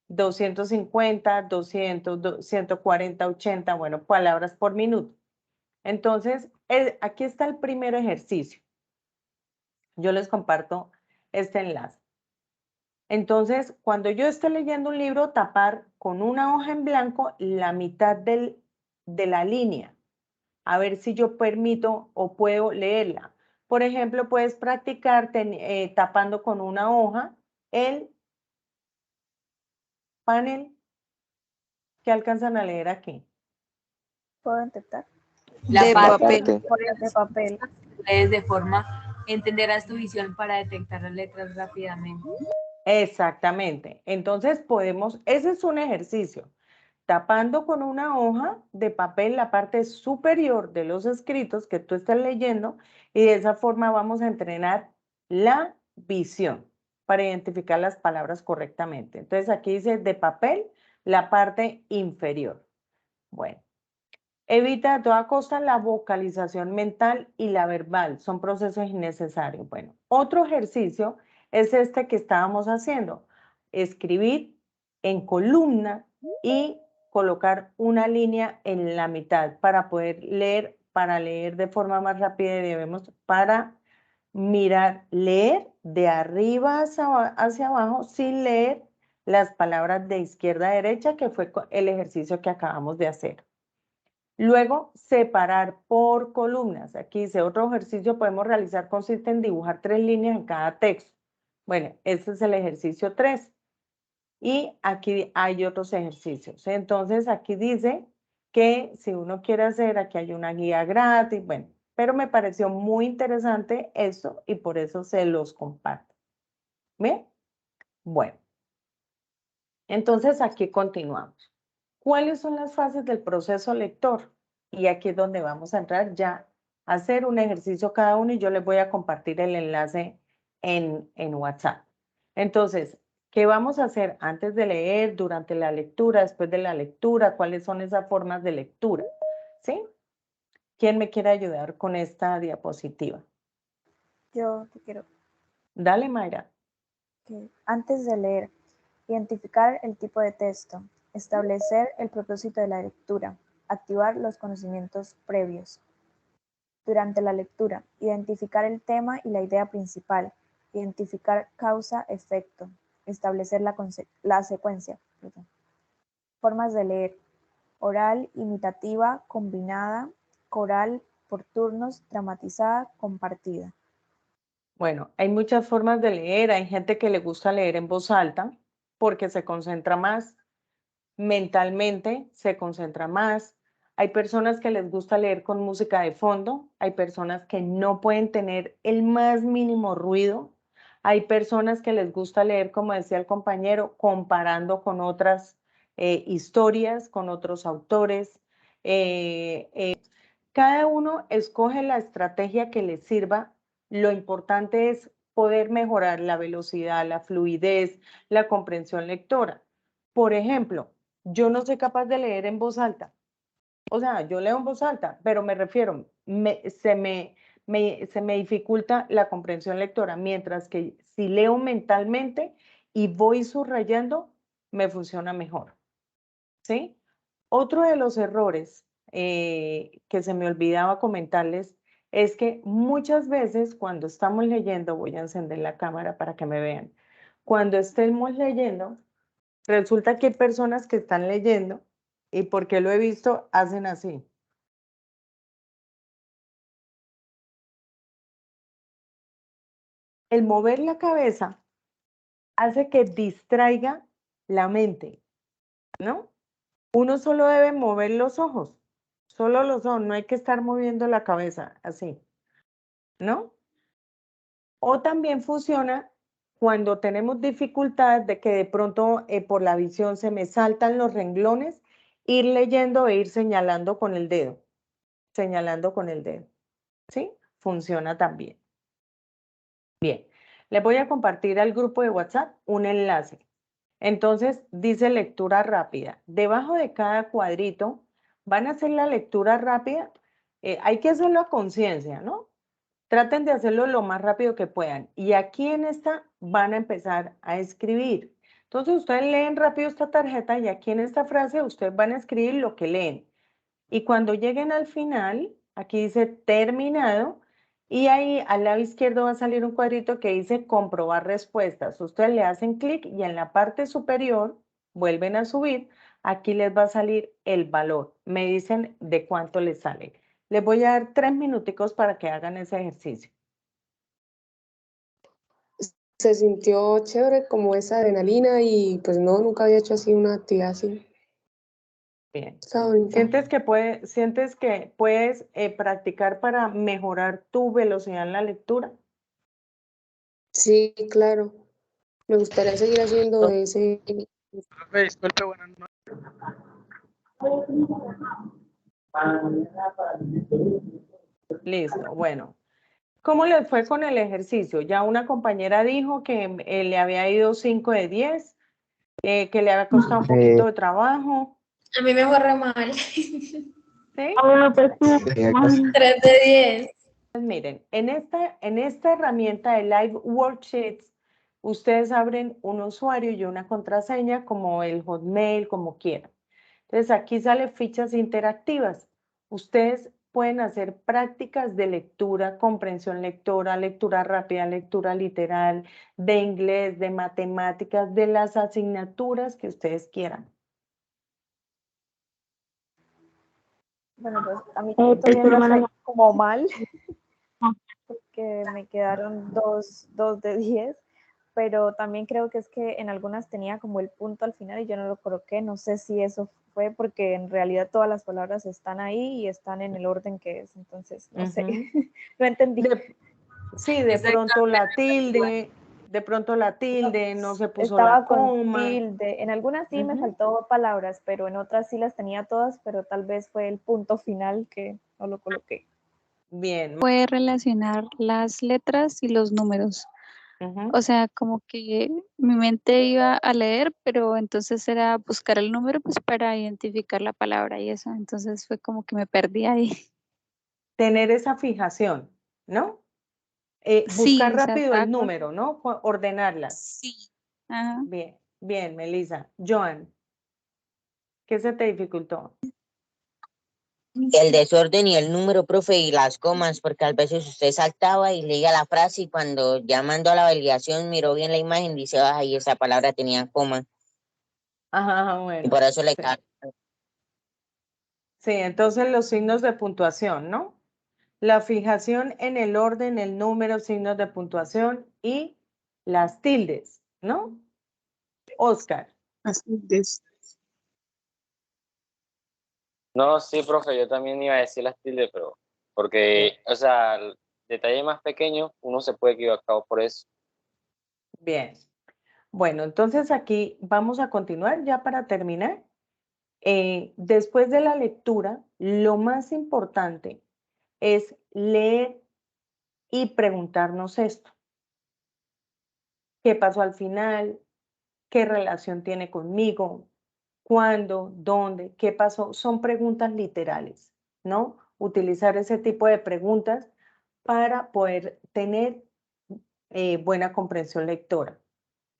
A: 250, 200, 140, 80, bueno, palabras por minuto. Entonces, aquí está el primer ejercicio. Yo les comparto este enlace. Entonces, cuando yo esté leyendo un libro, tapar con una hoja en blanco la mitad de la línea. A ver si yo permito o puedo leerla. Por ejemplo, puedes practicar tapando con una hoja el panel que alcanzan a leer aquí.
B: ¿Puedo intentar?
Q: La
R: De
Q: parte
R: papel.
B: De papel.
Q: de forma entenderás tu visión para detectar las letras rápidamente.
A: Exactamente. Entonces podemos, ese es un ejercicio, tapando con una hoja de papel la parte superior de los escritos que tú estás leyendo y de esa forma vamos a entrenar la visión para identificar las palabras correctamente. Entonces aquí dice de papel la parte inferior. Bueno. Evita a toda costa la vocalización mental y la verbal. Son procesos innecesarios. Bueno, otro ejercicio es este que estábamos haciendo. Escribir en columna y colocar una línea en la mitad para poder leer, para leer de forma más rápida y debemos para mirar, leer de arriba hacia abajo sin leer las palabras de izquierda a derecha, que fue el ejercicio que acabamos de hacer. Luego, separar por columnas. Aquí dice, otro ejercicio podemos realizar consiste en dibujar 3 líneas en cada texto. Bueno, este es el ejercicio 3. Y aquí hay otros ejercicios. Entonces, aquí dice que si uno quiere hacer, aquí hay una guía gratis. Bueno, pero me pareció muy interesante esto y por eso se los comparto. ¿Bien? Bueno. Entonces, aquí continuamos. ¿Cuáles son las fases del proceso lector? Y aquí es donde vamos a entrar ya a hacer un ejercicio cada uno y yo les voy a compartir el enlace en WhatsApp. Entonces, ¿qué vamos a hacer antes de leer, durante la lectura, después de la lectura? ¿Cuáles son esas formas de lectura? ¿Sí? ¿Quién me quiere ayudar con esta diapositiva?
B: Yo te quiero.
A: Dale, Mayra.
B: Antes de leer, identificar el tipo de texto, establecer el propósito de la lectura, activar los conocimientos previos. Durante la lectura, identificar el tema y la idea principal, identificar causa-efecto, establecer la secuencia. Formas de leer, oral, imitativa, combinada, coral, por turnos, dramatizada, compartida.
A: Bueno, hay muchas formas de leer. Hay gente que le gusta leer en voz alta porque se concentra más, mentalmente se concentra más. Hay personas que les gusta leer con música de fondo. Hay personas que no pueden tener el más mínimo ruido. Hay personas que les gusta leer, como decía el compañero, comparando con otras historias, con otros autores. Cada uno escoge la estrategia que le sirva. Lo importante es poder mejorar la velocidad, la fluidez, la comprensión lectora. Por ejemplo, yo no soy capaz de leer en voz alta. O sea, yo leo en voz alta, pero me refiero, se me dificulta la comprensión lectora, mientras que si leo mentalmente y voy subrayando, me funciona mejor. ¿Sí? Otro de los errores que se me olvidaba comentarles es que muchas veces cuando estamos leyendo, voy a encender la cámara para que me vean, cuando estemos leyendo, resulta que hay personas que están leyendo y porque lo he visto, hacen así. El mover la cabeza hace que distraiga la mente, ¿no? Uno solo debe mover los ojos, solo los ojos, no hay que estar moviendo la cabeza así, ¿no? O también funciona cuando tenemos dificultad de que de pronto por la visión se me saltan los renglones, ir leyendo e ir señalando con el dedo, ¿sí? Funciona también. Bien, les voy a compartir al grupo de WhatsApp un enlace. Entonces, dice lectura rápida. Debajo de cada cuadrito van a hacer la lectura rápida. Hay que hacerlo a conciencia, ¿no? Traten de hacerlo lo más rápido que puedan. Y aquí en esta van a empezar a escribir. Entonces ustedes leen rápido esta tarjeta y aquí en esta frase ustedes van a escribir lo que leen. Y cuando lleguen al final, aquí dice terminado, y ahí al lado izquierdo va a salir un cuadrito que dice comprobar respuestas. Ustedes le hacen clic y en la parte superior vuelven a subir. Aquí les va a salir el valor. Me dicen de cuánto les sale. Les voy a dar 3 minuticos para que hagan ese ejercicio.
H: Se sintió chévere como esa adrenalina y pues no, nunca había hecho así una actividad así.
A: Bien. ¿Sientes que puedes practicar para mejorar tu velocidad en la lectura?
H: Sí, claro. Me gustaría seguir haciendo ese...
M: Disculpe, buenas noches.
A: Listo, bueno. ¿Cómo les fue con el ejercicio? Ya una compañera dijo que le había ido 5 de 10, que le había costado un poquito de trabajo.
J: A mí me fue re mal.
A: ¿Sí?
J: 3 de 10.
A: Pues miren, en esta herramienta de Live Worksheets, ustedes abren un usuario y una contraseña como el Hotmail, como quieran. Entonces aquí sale fichas interactivas. Ustedes pueden hacer prácticas de lectura, comprensión lectora, lectura rápida, lectura literal, de inglés, de matemáticas, de las asignaturas que ustedes quieran.
S: Bueno, pues a mí todavía me fue como mal, porque me quedaron 2 de 10, pero también creo que es que en algunas tenía como el punto al final y yo no lo coloqué. No sé si eso fue porque en realidad todas las palabras están ahí y están en el orden que es, entonces no sé, no entendí.
A: Sí, de pronto la tilde, no se puso
S: estaba
A: la coma.
S: Con tilde. En algunas sí me faltó palabras, pero en otras sí las tenía todas, pero tal vez fue el punto final que no lo coloqué.
A: Bien.
L: Puede relacionar las letras y los números. O sea, como que mi mente iba a leer, pero entonces era buscar el número pues para identificar la palabra y eso. Entonces fue como que me perdí ahí.
A: Tener esa fijación, ¿no? Buscar rápido el número, ¿no? Ordenarlas.
L: Sí. Ajá.
A: Bien, bien, Melissa. Joan, ¿qué se te dificultó?
G: El desorden y el número, profe, y las comas, porque a veces usted saltaba y leía la frase y cuando ya mandó a la validación miró bien la imagen, dice, ay, esa palabra tenía coma.
A: Ajá, bueno.
G: Y por eso le cae.
A: Sí, entonces los signos de puntuación, ¿no? La fijación en el orden, el número, signos de puntuación y las tildes, ¿no? Oscar.
C: Las tildes.
D: No, sí, profe, yo también iba a decir las tildes, pero porque, o sea, el detalle más pequeño, uno se puede equivocar por eso.
A: Bien. Bueno, entonces aquí vamos a continuar ya para terminar. Después de la lectura, lo más importante es leer y preguntarnos esto. ¿Qué pasó al final? ¿Qué relación tiene conmigo? ¿Cuándo? ¿Dónde? ¿Qué pasó? Son preguntas literales, ¿no? Utilizar ese tipo de preguntas para poder tener buena comprensión lectora.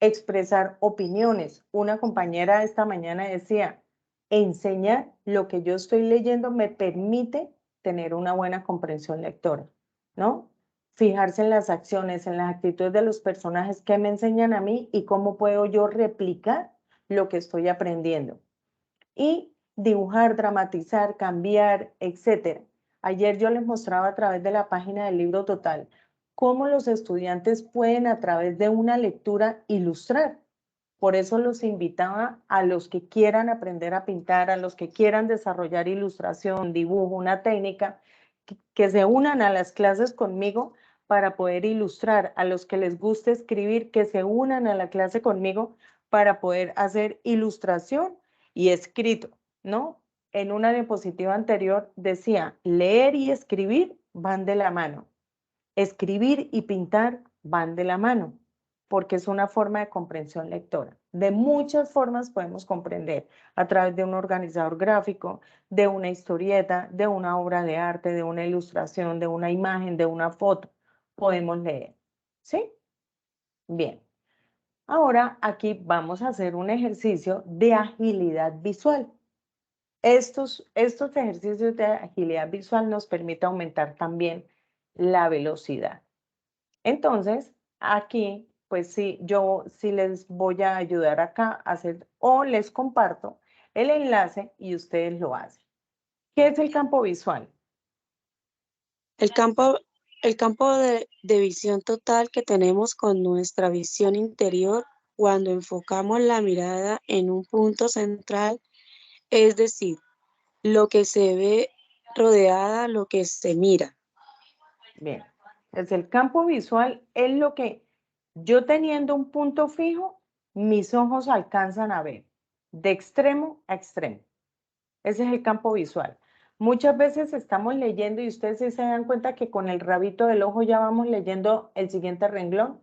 A: Expresar opiniones. Una compañera esta mañana decía, enseñar lo que yo estoy leyendo me permite tener una buena comprensión lectora, ¿no? Fijarse en las acciones, en las actitudes de los personajes que me enseñan a mí y cómo puedo yo replicar lo que estoy aprendiendo. Y dibujar, dramatizar, cambiar, etc. Ayer yo les mostraba a través de la página del Libro Total cómo los estudiantes pueden a través de una lectura ilustrar. Por eso los invitaba a los que quieran aprender a pintar, a los que quieran desarrollar ilustración, dibujo, una técnica, que se unan a las clases conmigo para poder ilustrar, a los que les guste escribir, que se unan a la clase conmigo para poder hacer ilustración y escrito, ¿no? En una diapositiva anterior decía, leer y escribir van de la mano. Escribir y pintar van de la mano, porque es una forma de comprensión lectora. De muchas formas podemos comprender, a través de un organizador gráfico, de una historieta, de una obra de arte, de una ilustración, de una imagen, de una foto. podemos leer. ¿Sí? Bien. Ahora aquí vamos a hacer un ejercicio de agilidad visual. Estos ejercicios de agilidad visual nos permiten aumentar también la velocidad. Entonces, aquí, pues sí, yo sí les voy a ayudar acá a hacer, o les comparto el enlace y ustedes lo hacen. ¿Qué es el campo visual?
I: El campo de visión total que tenemos con nuestra visión interior cuando enfocamos la mirada en un punto central, es decir, lo que se ve rodeada, lo que se mira.
A: Bien, es el campo visual, es lo que yo teniendo un punto fijo, mis ojos alcanzan a ver, de extremo a extremo. Ese es el campo visual. Muchas veces estamos leyendo y ustedes sí se dan cuenta que con el rabito del ojo ya vamos leyendo el siguiente renglón.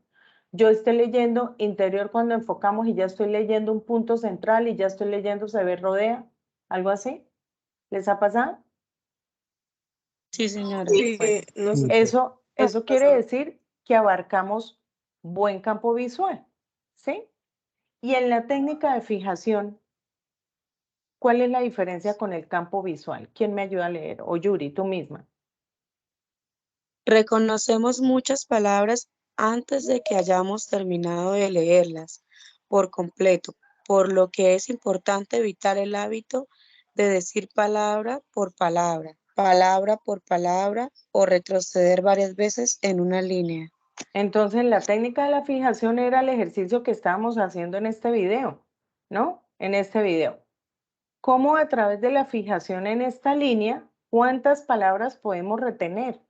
A: Yo estoy leyendo interior cuando enfocamos y ya estoy leyendo un punto central y ya estoy leyendo se ve rodea, algo así. ¿Les ha pasado?
I: Sí, señora.
C: Sí,
A: Eso quiere decir que abarcamos buen campo visual, ¿sí? Y en la técnica de fijación, ¿cuál es la diferencia con el campo visual? ¿Quién me ayuda a leer? O Yuri, tú misma.
I: Reconocemos muchas palabras antes de que hayamos terminado de leerlas por completo, por lo que es importante evitar el hábito de decir palabra por palabra o retroceder varias veces en una línea.
A: Entonces, la técnica de la fijación era el ejercicio que estábamos haciendo en este video, ¿no? En este video. ¿Cómo a través de la fijación en esta línea, cuántas palabras podemos retener?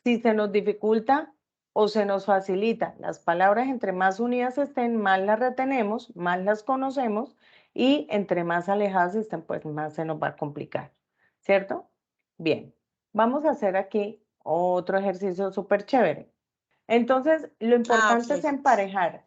A: Si se nos dificulta o se nos facilita, las palabras entre más unidas estén, más las retenemos, más las conocemos y entre más alejadas estén, pues más se nos va a complicar, ¿cierto? Bien, vamos a hacer aquí otro ejercicio súper chévere. Entonces, lo importante es emparejar,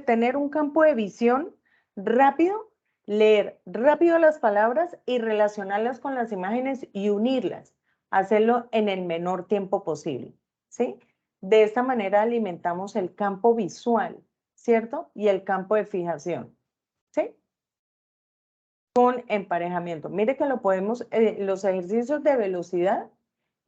A: tener un campo de visión rápido, leer rápido las palabras y relacionarlas con las imágenes y unirlas, hacerlo en el menor tiempo posible, ¿sí? De esta manera alimentamos el campo visual, ¿cierto? Y el campo de fijación, ¿sí? Con emparejamiento. Mire que lo podemos, los ejercicios de velocidad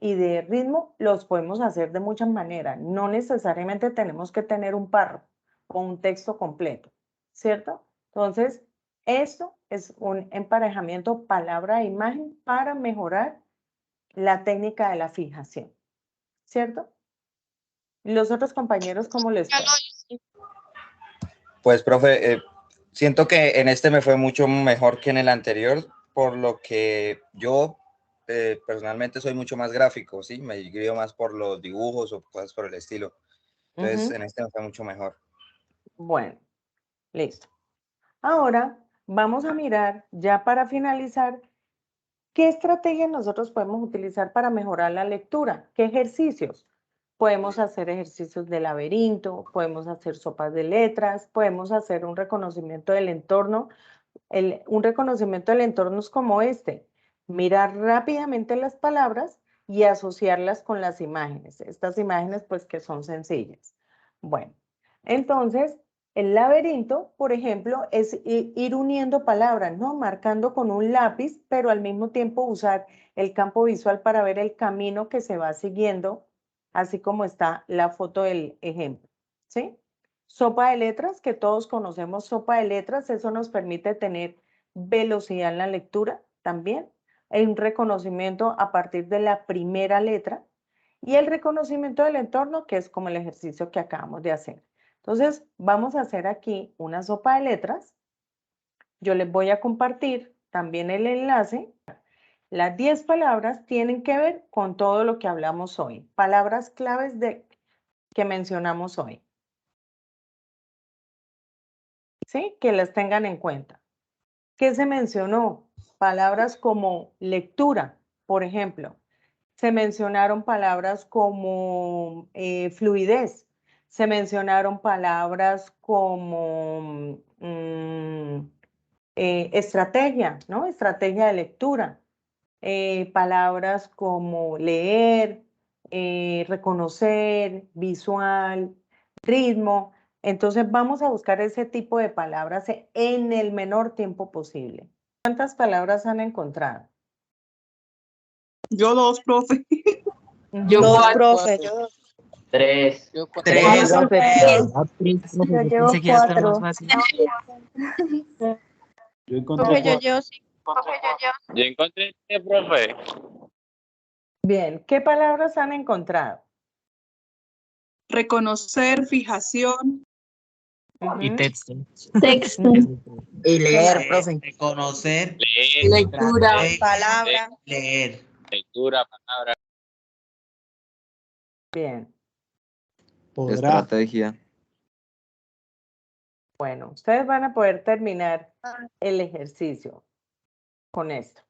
A: y de ritmo los podemos hacer de muchas maneras. No necesariamente tenemos que tener un párrafo o un texto completo, ¿cierto? Entonces, esto es un emparejamiento palabra e imagen para mejorar la técnica de la fijación, ¿cierto? Los otros compañeros, ¿cómo les fue?
T: Pues, profe, siento que en este me fue mucho mejor que en el anterior, por lo que yo personalmente soy mucho más gráfico, ¿sí? Me guío más por los dibujos o cosas por el estilo. Entonces, en este me fue mucho mejor.
A: Bueno, listo. Ahora vamos a mirar, ya para finalizar, ¿qué estrategias nosotros podemos utilizar para mejorar la lectura? ¿Qué ejercicios? Podemos hacer ejercicios de laberinto, podemos hacer sopas de letras, podemos hacer un reconocimiento del entorno. Un reconocimiento del entorno es como este, mirar rápidamente las palabras y asociarlas con las imágenes. Estas imágenes pues que son sencillas. Bueno, entonces el laberinto, por ejemplo, es ir uniendo palabras, ¿no? Marcando con un lápiz, pero al mismo tiempo usar el campo visual para ver el camino que se va siguiendo, así como está la foto del ejemplo, ¿sí? Sopa de letras, que todos conocemos sopa de letras, eso nos permite tener velocidad en la lectura también, un reconocimiento a partir de la primera letra y el reconocimiento del entorno, que es como el ejercicio que acabamos de hacer. Entonces, vamos a hacer aquí una sopa de letras. Yo les voy a compartir también el enlace. Las 10 palabras tienen que ver con todo lo que hablamos hoy. Palabras claves que mencionamos hoy. ¿Sí? Que las tengan en cuenta. ¿Qué se mencionó? Palabras como lectura, por ejemplo. Se mencionaron palabras como fluidez. Se mencionaron palabras como estrategia, ¿no? Estrategia de lectura. Palabras como leer, reconocer, visual, ritmo. Entonces vamos a buscar ese tipo de palabras en el menor tiempo posible. ¿Cuántas palabras han encontrado?
C: Yo 2, profe.
Q: Yo
I: Dos,
Q: 4.
I: profe, yo dos.
D: 3.
N: Yo
I: Cuatro,
N: tres.
I: profe.
R: Yo llevo 4.
K: Yo encontré
B: Profe, yo
K: 4.
B: llevo 5.
D: Yo encontré este, profe.
A: Bien, ¿qué palabras han encontrado?
C: Reconocer, fijación,
E: Y
A: Ujú.
E: texto.
R: Texto.
G: Y leer, profe.
N: Reconocer,
D: Leer,
Q: Lectura.
I: Palabra.
N: leer.
D: lectura, palabra.
A: Bien,
K: Podrá.
O: Estrategia.
A: bueno, ustedes van a poder terminar el ejercicio con esto.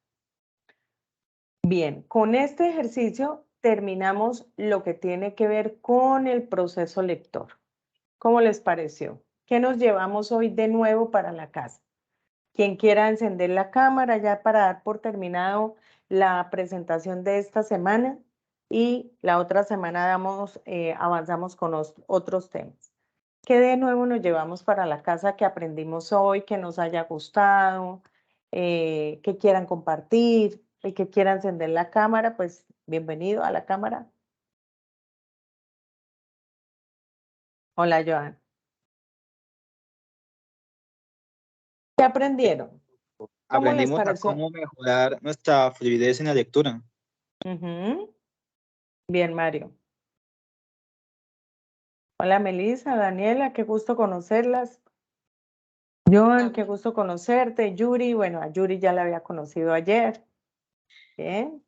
A: Bien, con este ejercicio terminamos lo que tiene que ver con el proceso lector. ¿Cómo les pareció? ¿Qué nos llevamos hoy de nuevo para la casa? Quien quiera encender la cámara ya para dar por terminado la presentación de esta semana y la otra semana avanzamos con otros temas. ¿Qué de nuevo nos llevamos para la casa que aprendimos hoy, que nos haya gustado, que quieran compartir? El que quiera encender la cámara, pues bienvenido a la cámara. Hola, Joan. ¿Qué aprendieron? ¿Cómo les
U: Aprendimos a
A: pareció?
U: cómo mejorar nuestra fluidez en la lectura.
A: Ujú. Bien, Mario. Hola, Melissa, Daniela, qué gusto conocerlas. Joan, qué gusto conocerte. Yuri, bueno, a Yuri ya la había conocido ayer. Bien.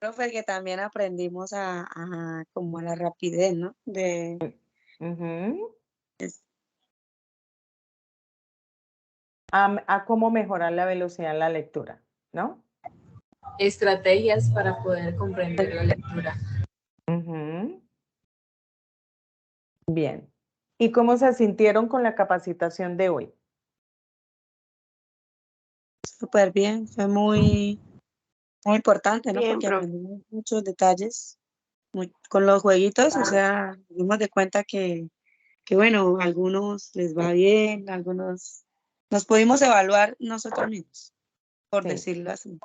I: Profe, que también aprendimos como a la rapidez, ¿no?
A: Ujú. A cómo mejorar la velocidad en la lectura, ¿no?
Q: Estrategias para poder comprender la lectura.
A: Ujú. Bien. ¿Y cómo se sintieron con la capacitación de hoy?
I: Súper bien, fue muy importante, ¿no?
R: Bien,
I: Porque
R: profe.
I: aprendimos muchos detalles con los jueguitos, o sea, nos dimos de cuenta que bueno, a algunos les va bien, a algunos nos pudimos evaluar nosotros mismos, por
A: Sí.
I: decirlo así.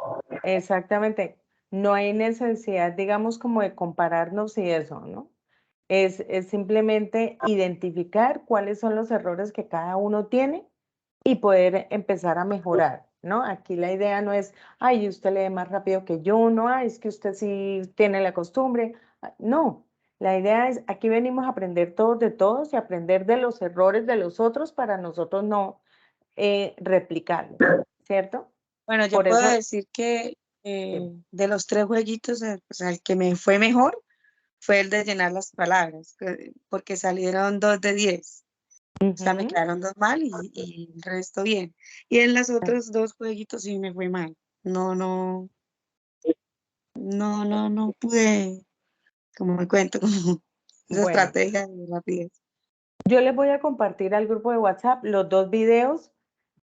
A: Exactamente. No hay necesidad, digamos, como de compararnos y eso, ¿no? Es simplemente identificar cuáles son los errores que cada uno tiene y poder empezar a mejorar, ¿no? Aquí la idea no es, ay, usted lee más rápido que yo, no, ay, es que usted sí tiene la costumbre. No, la idea es, aquí venimos a aprender todos de todos y aprender de los errores de los otros para nosotros no replicarlos, ¿cierto?
I: Bueno, yo
A: Por
I: puedo
A: eso,
I: decir que de los 3 jueguitos, pues, el que me fue mejor fue el de llenar las palabras, porque salieron 2 de 10. O sea, me
A: ujú,
I: quedaron 2 mal y el resto bien. Y en los otros 2 jueguitos sí me fue mal. No pude, como me cuento, como esa
A: bueno,
I: estrategia de rapidez.
A: yo les voy a compartir al grupo de WhatsApp los 2 videos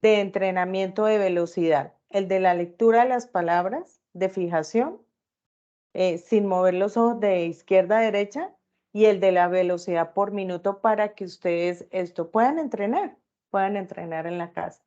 A: de entrenamiento de velocidad. El de la lectura de las palabras, de fijación, sin mover los ojos de izquierda a derecha, y el de la velocidad por minuto para que ustedes puedan entrenar en la casa.